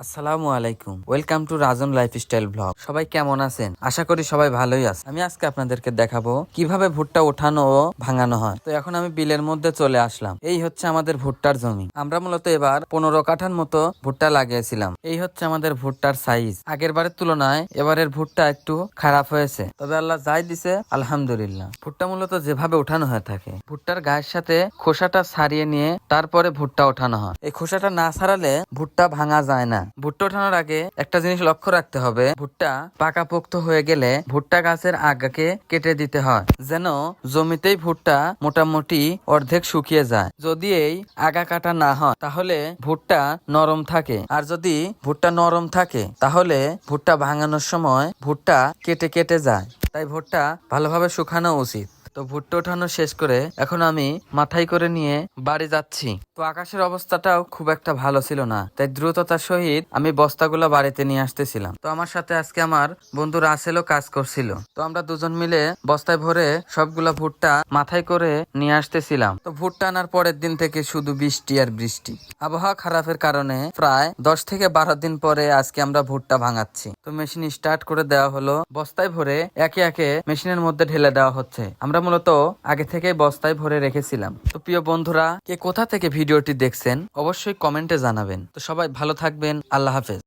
আসসালামু আলাইকুম, welcome to Rajan lifestyle blog. সবাই কেমন আছেন? আশা করি সবাই ভালোই আছে। আমি আজকে আপনাদেরকে দেখাবো কিভাবে ভুট্টা ওঠানো ও ভাঙানো হয়। তো এখন আমি বিলের মধ্যে চলে আসলাম। এই হচ্ছে আমাদের ভুট্টার জমি। আমরা মূলত এবার 15 কাঠার মতো ভুট্টা লাগিয়েছিলাম। এই হচ্ছে আমাদের ভুট্টার সাইজ। আগের বারের তুলনায় এবারের ভুট্টা একটু খারাপ হয়েছে, তবে আল্লাহ যাই দিছে আলহামদুলিল্লাহ। ভুট্টা মূলত যেভাবে ওঠানো হয়ে থাকে, ভুট্টার গায়ের সাথে খোসাটা ছাড়িয়ে নিয়ে তারপরে ভুট্টা ওঠানো হয়। এই খোসাটা না ছাড়ালে ভুট্টা ভাঙা যায় না। ভুট্টা ওঠানোর আগে একটা জিনিস লক্ষ্য রাখতে হবে, ভুট্টা পাকাপোক্ত হয়ে গেলে ভুট্টা গাছের আগাকে কেটে দিতে হয়, যেন জমিতেই ভুট্টা মোটামুটি অর্ধেক শুকিয়ে যায়। যদি এই আগা কাটা না হয় তাহলে ভুট্টা নরম থাকে, আর যদি ভুট্টা নরম থাকে তাহলে ভুট্টা ভাঙানোর সময় ভুট্টা কেটে কেটে যায়। তাই ভুট্টা ভালোভাবে শুকানো উচিত। তো ভুট্টা ওঠানো শেষ করে এখন আমি মাথায় করে নিয়ে বাড়ি যাচ্ছি। তো আকাশের অবস্থাটাও খুব একটা ভালো ছিল না, তাই দ্রুততার সহিত আমি বস্তাগুলো বাড়িতে নিয়ে আসতেছিলাম। তো আমার সাথে আজকে আমার বন্ধু রাসেলও কাজ করছিল। তো আমরা দুজন মিলে বস্তায় ভরে সবগুলা ভুট্টা মাথায় করে নিয়ে আসতেছিলাম। তো ভুট্টা আনার পরের দিন থেকে শুধু বৃষ্টি আর বৃষ্টি। আবহাওয়া খারাপের কারণে প্রায় 10 থেকে 12 দিন পরে আজকে আমরা ভুট্টা ভাঙাচ্ছি। তো মেশিন স্টার্ট করে দেওয়া হলো, বস্তায় ভরে একে একে মেশিনের মধ্যে ঢেলে দেওয়া হচ্ছে। আমরা মূলত আগে থেকে বস্তায় ভরে রেখেছিলাম। তো প্রিয় বন্ধুরা, কে কোথা থেকে ভিডিওটি দেখছেন অবশ্যই কমেন্টে জানাবেন। তো সবাই ভালো থাকবেন, আল্লাহ হাফেজ।